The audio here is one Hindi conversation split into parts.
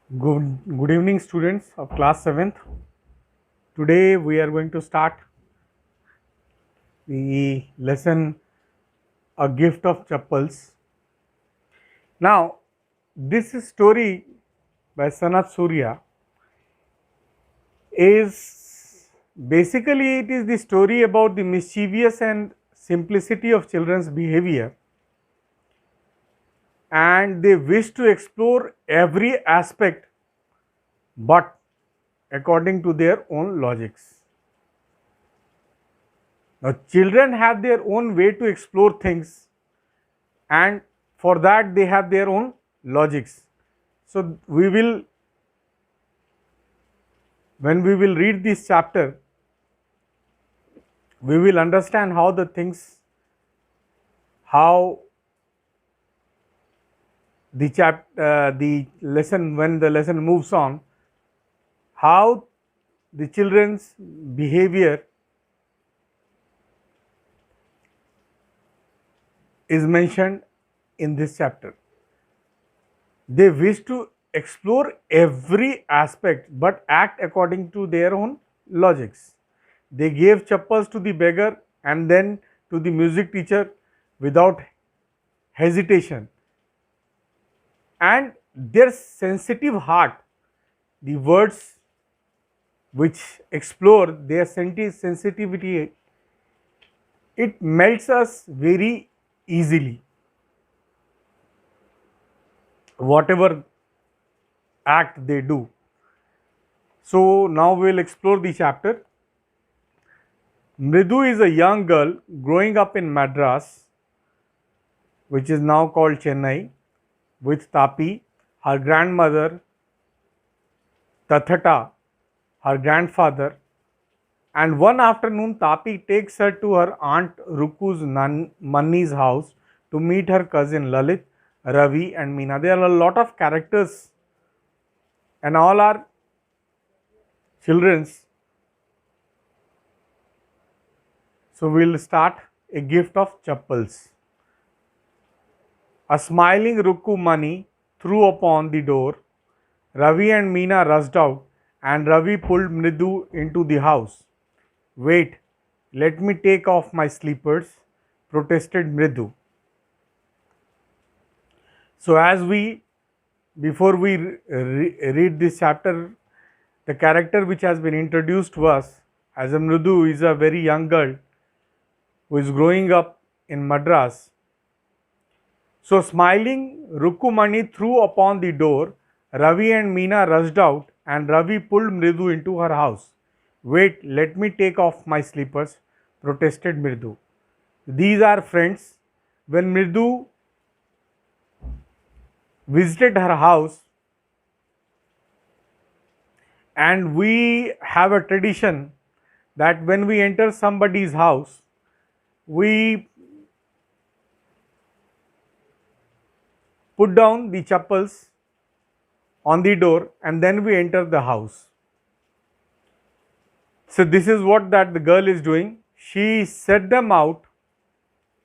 Good evening, students of class 7th. Today we are going to start the lesson A Gift of Chappals. Now, this story by Sanat Surya is basically it is the story about the mischievous and simplicity of children's behavior, and they wish to explore every aspect but according to their own logics. Now, children have their own way to explore things, and for that they have their own logics. So, when we will read this chapter, we will understand how how the lesson, when the lesson moves on, how the children's behavior is mentioned in this chapter. They wish to explore every aspect but act according to their own logics. They gave chappals to the beggar and then to the music teacher without hesitation. And their sensitive heart, the words which explore their sensitivity, it melts us very easily. Whatever act they do. So now we will explore the chapter. Mridu is a young girl growing up in Madras, which is now called Chennai, with Tapi, her grandmother, Tathata, her grandfather, and one afternoon Tapi takes her to her aunt Ruku's Manni's house to meet her cousin Lalit, Ravi and Meena. There are a lot of characters and all are children's. So we will start A Gift of Chappals. A smiling Ruku Mani threw upon the door. Ravi and Meena rushed out and Ravi pulled Mridu into the house. Wait, let me take off my slippers, protested Mridu. So before we read this chapter, the character which has been introduced to us as a Mridu is a very young girl who is growing up in Madras. So smiling Rukumani threw upon the door. Ravi and Meena rushed out and Ravi pulled Mridu into her house. Wait, let me take off my slippers, protested Mridu. These are friends. When Mridu visited her house, and we have a tradition that when we enter somebody's house, we put down the chappals on the door and then we enter the house. So this is what that the girl is doing. She set them out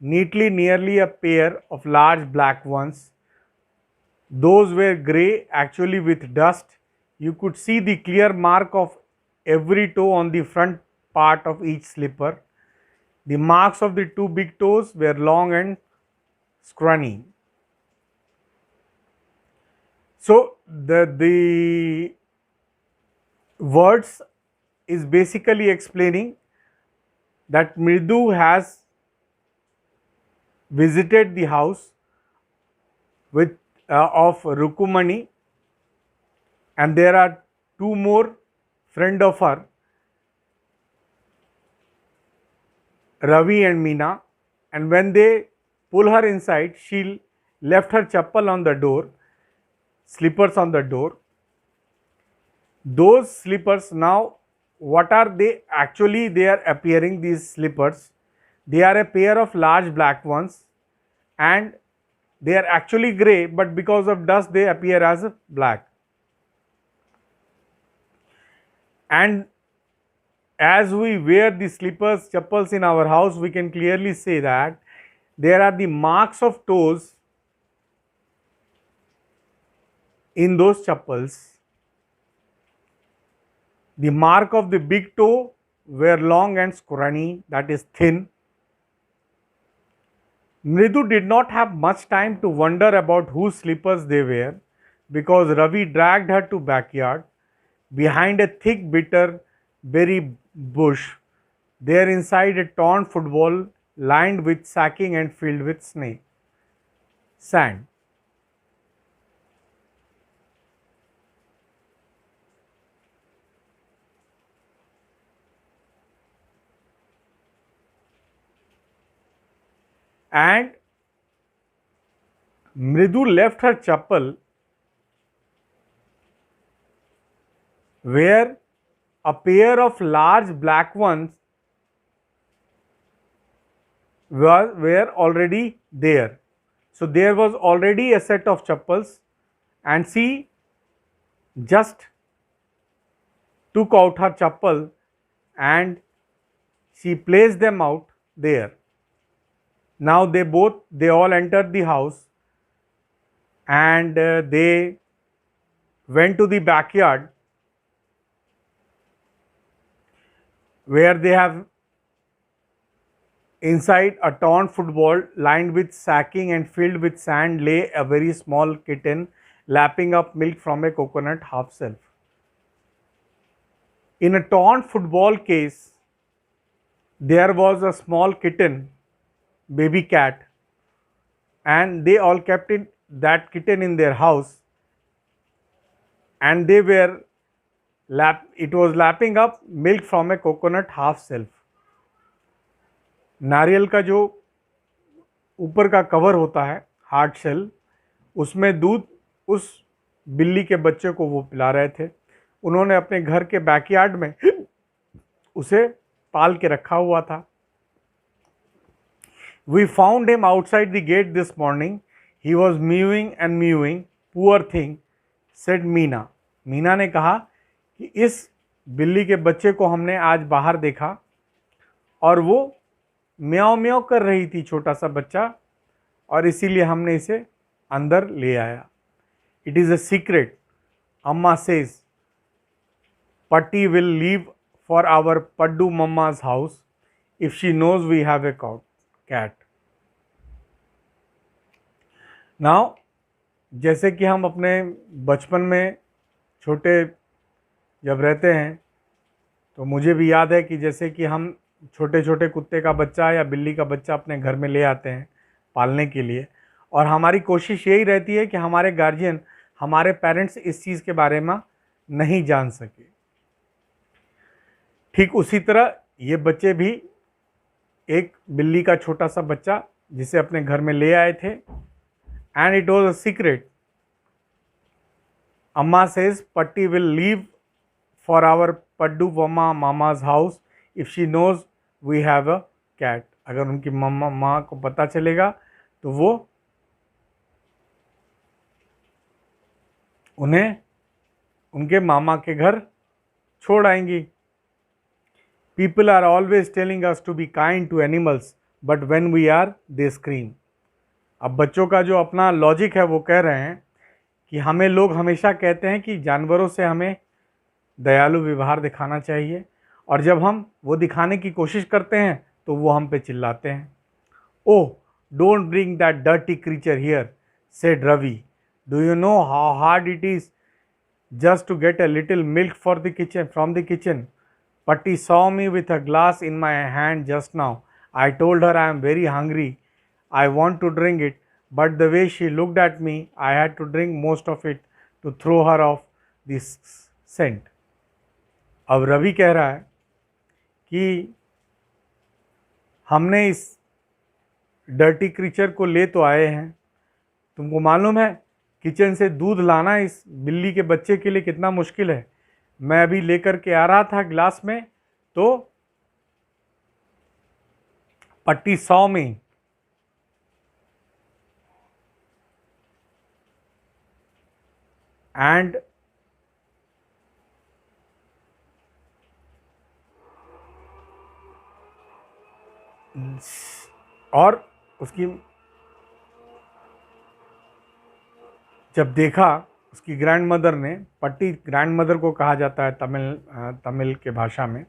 neatly, nearly a pair of large black ones. Those were grey, actually with dust. You could see the clear mark of every toe on the front part of each slipper. The marks of the two big toes were long and scrawny. So the words is basically explaining that Mridu has visited the house with of Rukumani, and there are two more friend of her, Ravi and Meena, and when they pull her inside, she left her chappal on the door, slippers on the door. Those slippers now, what are they? Actually, they are appearing, these slippers. They are a pair of large black ones and they are actually grey, but because of dust they appear as black. And as we wear the slippers, chappals in our house, we can clearly say that there are the marks of toes in those chappals, the mark of the big toe were long and scrawny, that is thin. Mridu did not have much time to wonder about whose slippers they were, because Ravi dragged her to backyard behind a thick bitter berry bush, there inside a torn football lined with sacking and filled with sand. And Mridu left her chappal where a pair of large black ones were already there. So there was already a set of chappals, and she just took out her chappal and she placed them out there. Now they all entered the house, and they went to the backyard where they have inside a torn football lined with sacking and filled with sand lay a very small kitten lapping up milk from a coconut half shelf. In a torn football case, there was a small kitten, baby cat, and they all kept that kitten in their house, and it was lapping up milk from a coconut half shelf. नारियल का जो ऊपर का कवर होता है, हार्ड शेल, उसमें दूध उस बिल्ली के बच्चे को वो पिला रहे थे. उन्होंने अपने घर के बैकयार्ड में उसे पाल के रखा हुआ था. We found him outside the gate this morning. He was mewing and mewing. Poor thing, said Meena. Meena ने कहा कि इस बिल्ली के बच्चे को हमने आज बाहर देखा और वो म्याओ म्याओ कर रही थी, छोटा सा बच्चा, और इसीलिए हमने इसे अंदर ले आया. It is a secret. Amma says Patti will leave for our Paddu Mamma's house if she knows we have a cat. Now, जैसे कि हम अपने बचपन में छोटे जब रहते हैं, तो मुझे भी याद है कि जैसे कि हम छोटे छोटे कुत्ते का बच्चा या बिल्ली का बच्चा अपने घर में ले आते हैं पालने के लिए, और हमारी कोशिश यही रहती है कि हमारे गार्जियन, हमारे पेरेंट्स इस चीज़ के बारे में नहीं जान सके. ठीक उसी तरह ये बच्चे भी एक बिल्ली का छोटा सा बच्चा जिसे अपने घर में ले आए थे, and it was a secret. Amma says Patti will leave for our Paddu Mamma Mama's house if she knows we have a cat. अगर उनकी माँ को पता चलेगा तो वो उन्हें उनके मामा के घर छोड़ आएंगी. People are always telling us to be kind to animals, but when we are, they scream. अब बच्चों का जो अपना लॉजिक है वो कह रहे हैं कि हमें लोग हमेशा कहते हैं कि जानवरों से हमें दयालु व्यवहार दिखाना चाहिए, और जब हम वो दिखाने की कोशिश करते हैं तो वो हम पे चिल्लाते हैं. Oh, don't bring that dirty creature here, said Ravi. Do you know how hard it is just to get a little milk from the kitchen. Patti saw me with a glass in my hand just now. I told her I am very hungry. I want to drink it, but the way she looked at me, I had to drink most of it to throw her off this scent. अब रवि कह रहा है कि हमने इस डर्टी क्रीचर को ले तो आए हैं, तुमको मालूम है किचन से दूध लाना इस बिल्ली के बच्चे के लिए कितना मुश्किल है. मैं अभी लेकर के आ रहा था ग्लास में, तो पट्टी सॉ में एंड और उसकी जब देखा उसकी ग्रैंड मदर ने, पट्टी ग्रैंड मदर को कहा जाता है तमिल के भाषा में,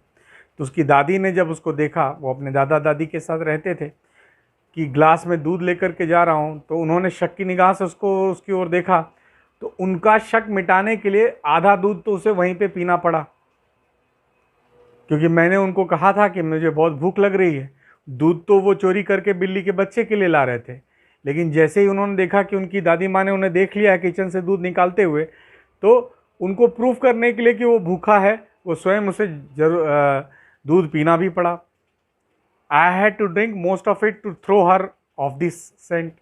तो उसकी दादी ने जब उसको देखा, वो अपने दादा दादी के साथ रहते थे, कि ग्लास में दूध लेकर के जा रहा हूँ, तो उन्होंने शक की निगाह से उसकी ओर देखा, तो उनका शक मिटाने के लिए आधा दूध तो उसे वहीं पे पीना पड़ा, क्योंकि मैंने उनको कहा था कि मुझे बहुत भूख लग रही है। दूध तो वो चोरी करके बिल्ली के बच्चे के लिए ला रहे थे, लेकिन जैसे ही उन्होंने देखा कि उनकी दादी माँ ने उन्हें देख लिया है किचन से दूध निकालते हुए, तो उनको प्रूफ करने के लिए कि वो भूखा है, वो स्वयं उसे दूध पीना भी पड़ा। I had to drink most of it to throw her off this scent,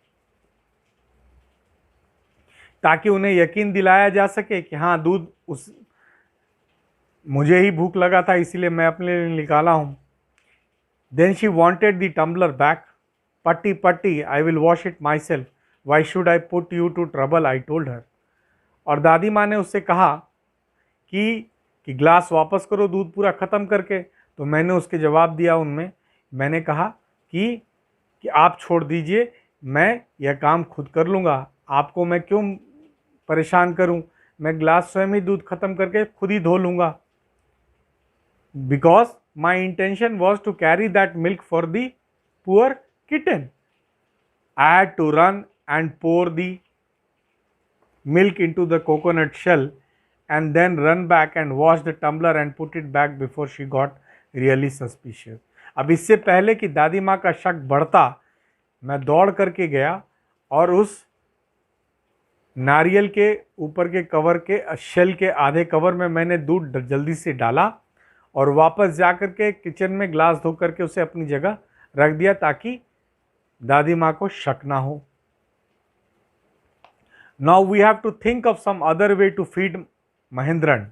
ताकि उन्हें यकीन दिलाया जा सके कि हाँ, दूध मुझे ही भूख लगा था, इसीलिए मैं अपने लिए निकाला हूँ। Then she wanted the tumbler back. Patti Patti, I will wash it myself, why should I put you to trouble, I told her. और दादी माँ ने उससे कहा कि ग्लास वापस करो दूध पूरा ख़त्म करके। तो मैंने उसके जवाब दिया उनमें, मैंने कहा कि आप छोड़ दीजिए, मैं यह काम खुद कर लूँगा, आपको मैं क्यों परेशान करूं, मैं ग्लास स्वयं ही दूध ख़त्म करके खुद ही धो लूँगा। Because my intention was to carry that milk for the poor kitten. I had to run and pour the milk into the coconut shell and then run back and wash the tumbler and put it back before she got really suspicious. अब इससे पहले कि दादी माँ का शक बढ़ता, मैं दौड़ करके गया और उस नारियल के ऊपर के कवर के शेल के आधे कवर में मैंने दूध जल्दी से डाला और वापस जा कर के किचन में ग्लास धो करके उसे अपनी जगह रख दिया, ताकि दादी माँ को शक ना हो। Now we have to think of some other way to feed Mahendran.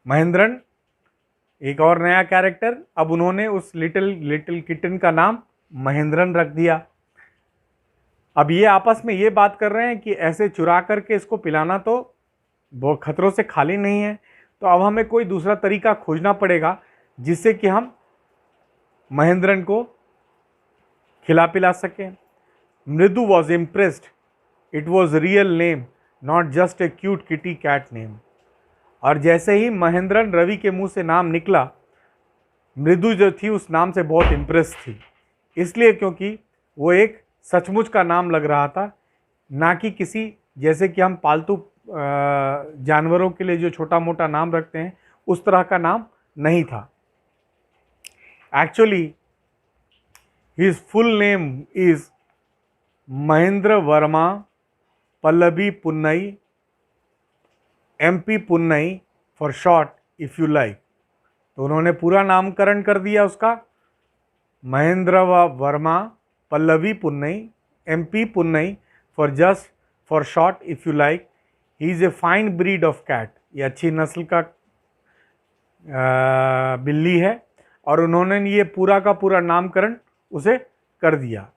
Mahendran एक और नया कैरेक्टर, अब उन्होंने उस लिटिल किटन का नाम महेंद्रन रख दिया। अब ये आपस में ये बात कर रहे हैं कि ऐसे चुरा करके इसको पिलाना तो बहुत खतरों से खाली नहीं है, तो अब हमें कोई दूसरा तरीका खोजना पड़ेगा जिससे कि हम महेंद्रन को खिला पिला सकें। Mridu was impressed, it was real name, not just a cute kitty cat name. और जैसे ही महेंद्रन रवि के मुंह से नाम निकला, मृदु जो थी उस नाम से बहुत इम्प्रेस थी, इसलिए क्योंकि वो एक सचमुच का नाम लग रहा था, ना कि किसी जैसे कि हम पालतू जानवरों के लिए जो छोटा मोटा नाम रखते हैं उस तरह का नाम नहीं था। Actually his full name is Mahendra Varma Pallavi Punnai, MP Punnai for short if you like. तो उन्होंने पूरा नामकरण कर दिया उसका, Mahendra Varma Pallavi Punnai, MP Punnai for short if you like. He is a fine breed of cat, ये अच्छी नस्ल का बिल्ली है, और उन्होंने ये पूरा का पूरा नामकरण उसे कर दिया।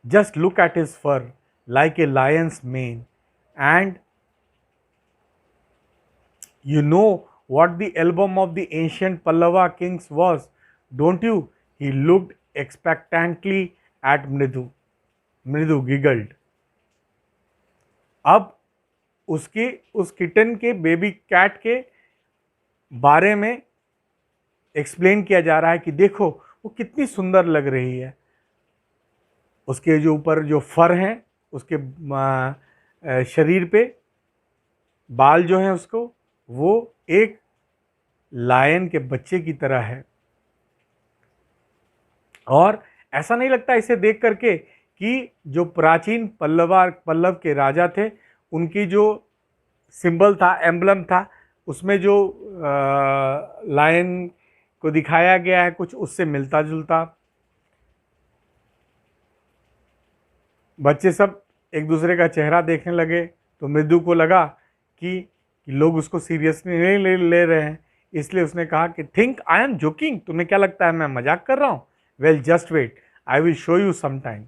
Just look at his fur like a lion's mane, and you know what the album of the ancient Pallava kings was, don't you? He looked expectantly at Mridu. Mridu giggled. अब उस किटन के बेबी कैट के बारे में एक्सप्लेन किया जा रहा है कि देखो वो कितनी सुंदर लग रही है, उसके जो ऊपर जो फर हैं, उसके शरीर पे बाल जो हैं उसको, वो एक लायन के बच्चे की तरह है। और ऐसा नहीं लगता इसे देख करके कि जो प्राचीन पल्लव के राजा थे, उनकी जो सिंबल था, एम्बलम था, उसमें जो लायन को दिखाया गया है कुछ उससे मिलता जुलता। बच्चे सब एक दूसरे का चेहरा देखने लगे, तो मृदु को लगा कि लोग उसको सीरियसली नहीं ले रहे हैं, इसलिए उसने कहा कि थिंक आई एम जोकिंग, तुम्हें क्या लगता है मैं मजाक कर रहा हूँ? Well just wait, I will show you some time.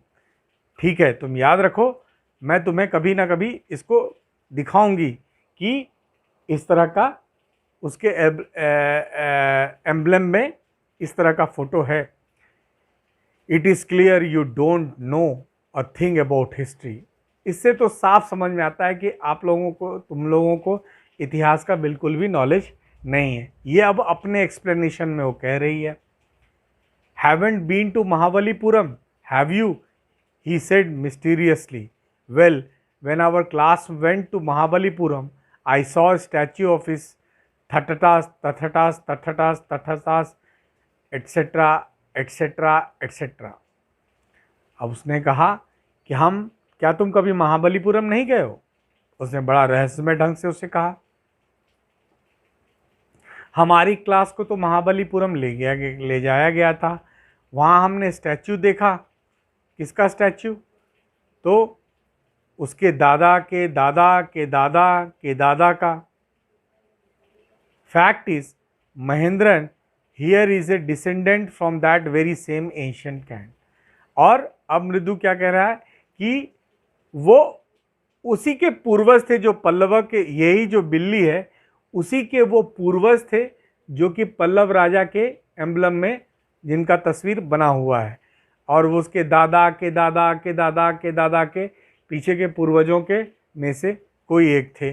ठीक है, तुम याद रखो, मैं तुम्हें कभी ना कभी इसको दिखाऊंगी कि इस तरह का उसके एम्बलम में इस तरह का फोटो है। It is clear you don't know a thing about history. इससे तो साफ समझ में आता है कि आप लोगों को, तुम लोगों को इतिहास का बिल्कुल भी नॉलेज नहीं है। ये अब अपने एक्सप्लेनेशन में वो कह रही है। Haven't been to Mahabalipuram, have you, he said mysteriously. Well, when our class went to Mahabalipuram, I saw a statue of his Thathatas, Tathatas, Tathatas, Tathatas, etc., etc., etc. अब उसने कहा कि क्या तुम कभी महाबलीपुरम नहीं गए हो? उसने बड़ा रहस्यमय ढंग से उसे कहा। हमारी क्लास को तो महाबलीपुरम ले जाया गया था, वहाँ हमने स्टैचू देखा। किसका स्टैचू? तो उसके दादा के दादा के दादा के दादा का। Fact is Mahendran here is a descendant from that very same ancient cat. और अब मृदु क्या कह रहा है कि वो उसी के पूर्वज थे जो पल्लव के, यही जो बिल्ली है उसी के वो पूर्वज थे जो कि पल्लव राजा के एम्बलम में जिनका तस्वीर बना हुआ है, और वो उसके दादा के दादा के दादा के दादा के पीछे के पूर्वजों के में से कोई एक थे।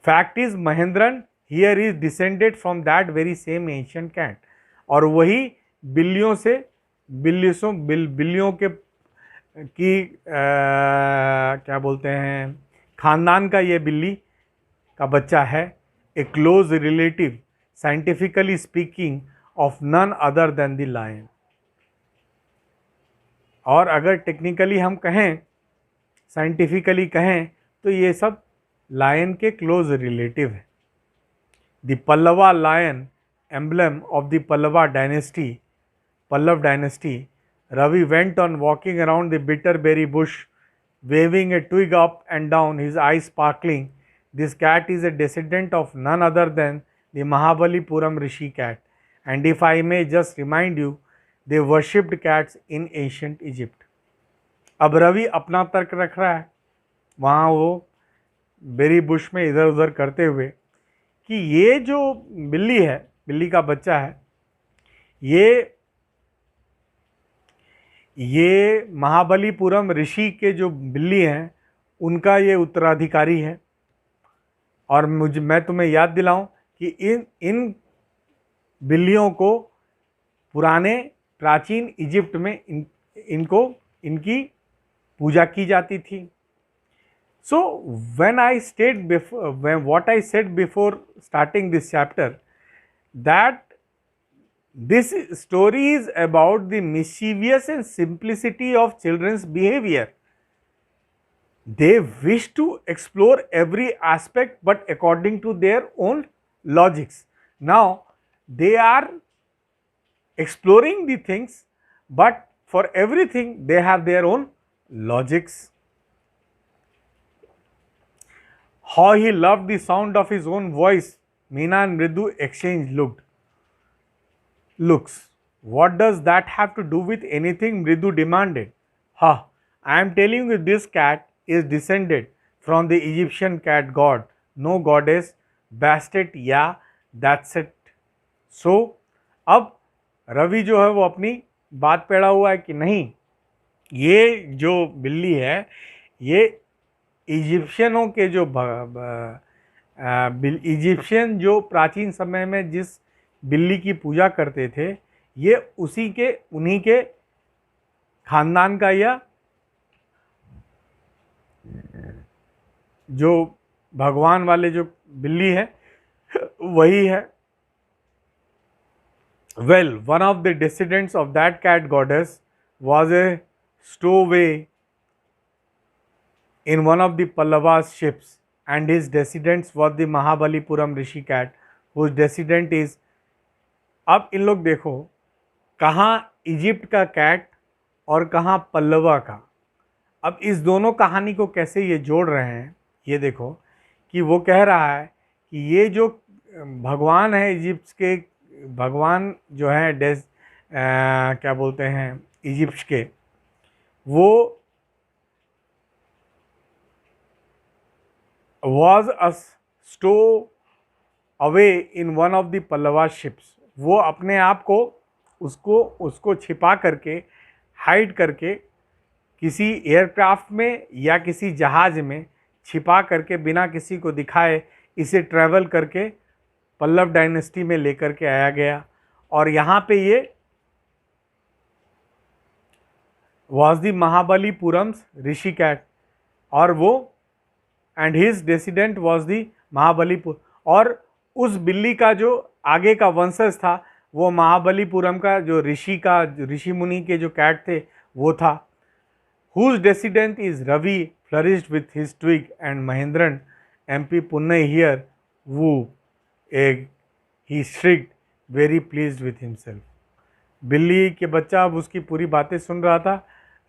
Fact is Mahendran here is descended from that very same ancient cat. और वही बिल्लियों के क्या बोलते हैं, खानदान का ये बिल्ली का बच्चा है। A close relative scientifically speaking of none other than the lion. और अगर टेक्निकली हम कहें, साइंटिफिकली कहें, तो ये सब लायन के क्लोज रिलेटिव है। The Pallava lion emblem of the Pallava dynasty, Pallav dynasty. Ravi went on walking around the bitterberry bush, waving a twig up and down, his eyes sparkling. This cat is a descendant of none other than the Mahabalipuram Rishi cat. And if I may just remind you, they worshipped cats in ancient Egypt. अब रवि अपना तर्क रख रहा है वहाँ वो बेरी बुश में इधर उधर करते हुए कि ये जो बिल्ली है, बिल्ली का बच्चा है, ये महाबलीपुरम ऋषि के जो बिल्ली हैं उनका ये उत्तराधिकारी है। और मैं तुम्हें याद दिलाऊं कि इन बिल्लियों को पुराने प्राचीन इजिप्ट में इनकी पूजा की जाती थी। सो what I said before starting this chapter, that this story is about the mischievous and simplicity of children's behavior. They wish to explore every aspect, but according to their own logics. Now, they are exploring the things, but for everything they have their own logics. How he loved the sound of his own voice. Meena and Mridu exchanged looks. What does that have to do with anything? Mridu demanded. Ha, I am telling you, this cat is descended from the Egyptian cat god, no goddess, Bastet, yeah, that's it. So, अब रवि जो है वो अपनी बात पेड़ा हुआ है कि नहीं, ये जो बिल्ली है ये इजिप्शियनों के जो इजिप्शियन जो प्राचीन समय में जिस बिल्ली की पूजा करते थे, ये उन्हीं के खानदान का या जो भगवान वाले जो बिल्ली है वही है। Well, one of the descendants of that cat goddess was a stowaway in one of the Pallava's ships, and his descendants was the Mahabalipuram Rishi cat, whose descendant is। अब इन लोग देखो कहाँ इजिप्ट का कैट और कहाँ पल्लवा का। अब इस दोनों कहानी को कैसे ये जोड़ रहे हैं, ये देखो कि वो कह रहा है कि ये जो भगवान है इजिप्ट के, भगवान जो है क्या बोलते हैं इजिप्ट के, वो was a stow away in one of the Pallava ships। वो अपने आप को उसको छिपा करके, हाइड करके किसी एयरक्राफ्ट में या किसी जहाज में छिपा करके बिना किसी को दिखाए इसे ट्रैवल करके पल्लव डायनेस्टी में लेकर के आया गया। और यहाँ पे ये was the Mahabalipuram's Rishi cat, और वो and his डेसिडेंट was the Mahabalipur, और उस बिल्ली का जो आगे का वंशज था वो महाबलीपुरम का जो ऋषि मुनि के जो कैट थे वो था। Whose descendant is Ravi flourished with his twig and Mahendran MP Punnai here woo egg, he shrieked very pleased with himself। बिल्ली के बच्चा अब उसकी पूरी बातें सुन रहा था।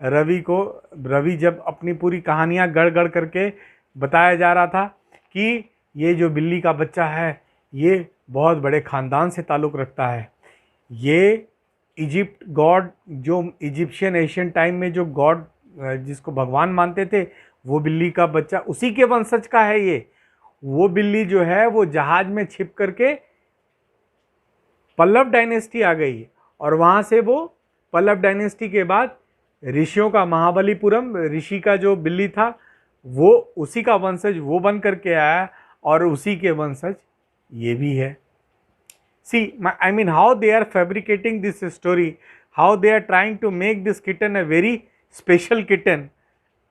रवि जब अपनी पूरी कहानियाँ गढ़ गढ़ करके बताया जा रहा था कि ये जो बिल्ली का बच्चा है ये बहुत बड़े ख़ानदान से ताल्लुक़ रखता है, ये इजिप्ट गॉड, जो इजिप्शियन एशियन टाइम में जो गॉड जिसको भगवान मानते थे वो बिल्ली का बच्चा उसी के वंशज का है। ये वो बिल्ली जो है वो जहाज में छिप करके पल्लव डायनेस्टी आ गई, और वहाँ से वो पल्लव डायनेस्टी के बाद ऋषियों का महाबलीपुरम ऋषि का जो बिल्ली था वो उसी का वंशज वो बन करके आया, और उसी के वंशज ये भी है। See, I mean how they are fabricating this story, how they are trying to make this kitten a very special kitten,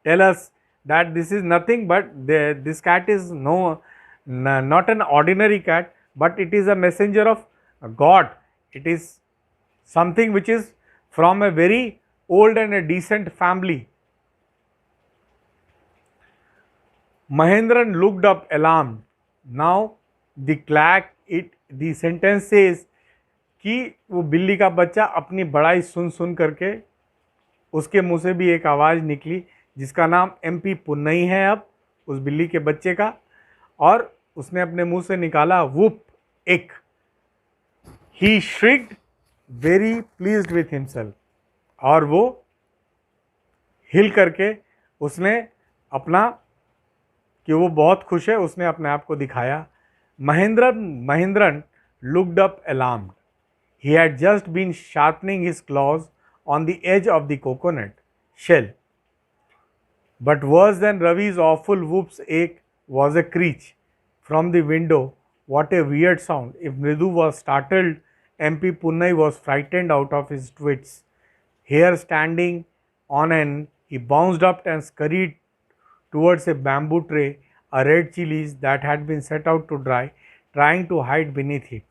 tell us that this is nothing but this cat is not an ordinary cat, but it is a messenger of God. It is something which is from a very old and a decent family. Mahendran looked up alarmed. Now the sentence says कि वो बिल्ली का बच्चा अपनी बड़ाई सुन सुन करके उसके मुंह से भी एक आवाज़ निकली जिसका नाम MP पुन्नई है अब उस बिल्ली के बच्चे का, और उसने अपने मुंह से निकाला वुप एक। ही श्रिक्ड वेरी प्लीज्ड विथ हिमसेल्फ, और वो हिल करके उसने अपना कि वो बहुत खुश है उसने अपने आप को दिखाया। Mahendran looked up alarmed. He had just been sharpening his claws on the edge of the coconut shell. But worse than Ravi's awful whoop's ache was a screech from the window. What a weird sound. If Mridu was startled, MP Punnai was frightened out of his wits. Hair standing on end, he bounced up and scurried towards a bamboo tray, a red chilies that had been set out to dry, trying to hide beneath it.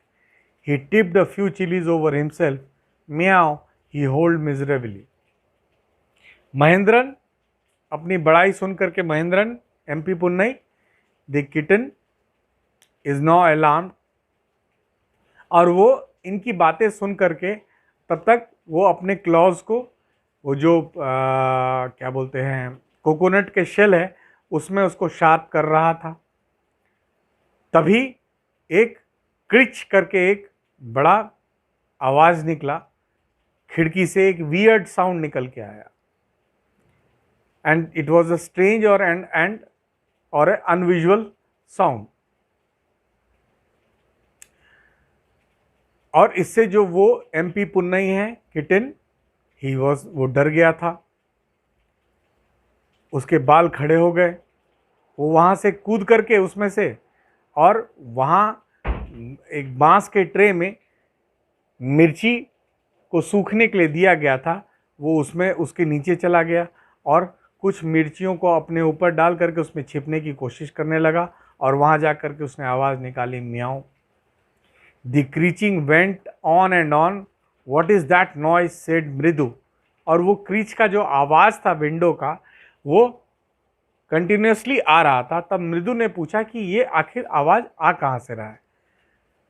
He tipped a few chilies over himself. Meow, he howled miserably. Mahendran, अपनी बड़ाई सुन करके Mahendran MP पुन्नई, the kitten is now alarmed, और वो इनकी बातें सुन करके तब तक वो अपने क्लॉज को वो जो क्या बोलते हैं कोकोनट के शेल है उसमें उसको शार्प कर रहा था। तभी एक क्रिच करके एक बड़ा आवाज़ निकला, खिड़की से एक वियर्ड साउंड निकल के आया, and it was a strange और ए अनविजुअल साउंड। और इससे जो वो MP पुन्नई है किटन, वो डर गया था, उसके बाल खड़े हो गए, वो वहाँ से कूद करके उसमें से, और वहाँ एक बांस के ट्रे में मिर्ची को सूखने के लिए दिया गया था, वो उसमें उसके नीचे चला गया और कुछ मिर्चियों को अपने ऊपर डाल करके उसमें छिपने की कोशिश करने लगा, और वहाँ जा कर के उसने आवाज़ निकाली, म्याऊ। The screeching went on and on. What is that noise said Mridu. और वो क्रीच का जो आवाज़ था विंडो का वो कंटिन्यूसली आ रहा था। तब मृदु ने पूछा कि ये आखिर आवाज़ आ कहाँ से रहा है।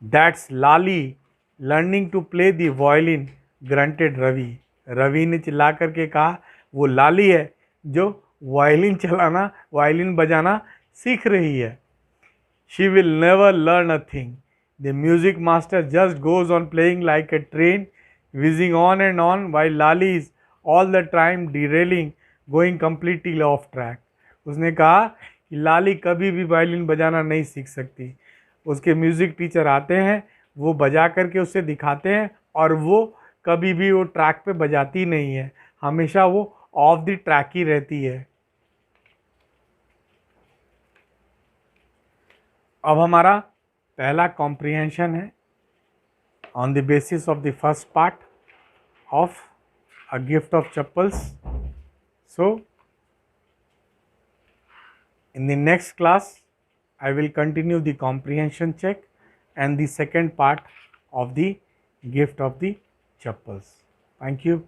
That's Lali learning to play the violin, grunted Ravi. Ravi ने चिल्ला करके कहा, वो लाली है जो वायलिन बजाना सीख रही है। She will never learn a thing. The music master just goes on playing like a train, whizzing on and on while Lali is all the time derailing, going completely off track. उसने कहा कि लाली कभी भी वायलिन बजाना नहीं सीख सकती। उसके म्यूज़िक टीचर आते हैं, वो बजा करके उसे दिखाते हैं, और वो कभी भी वो ट्रैक पे बजाती नहीं है, हमेशा वो ऑफ द ट्रैक ही रहती है। अब हमारा पहला कॉम्प्रिहेंशन है on the basis of the first part of a gift of chappals. So in the next class I will continue the comprehension check and the second part of the gift of the chappals. Thank you.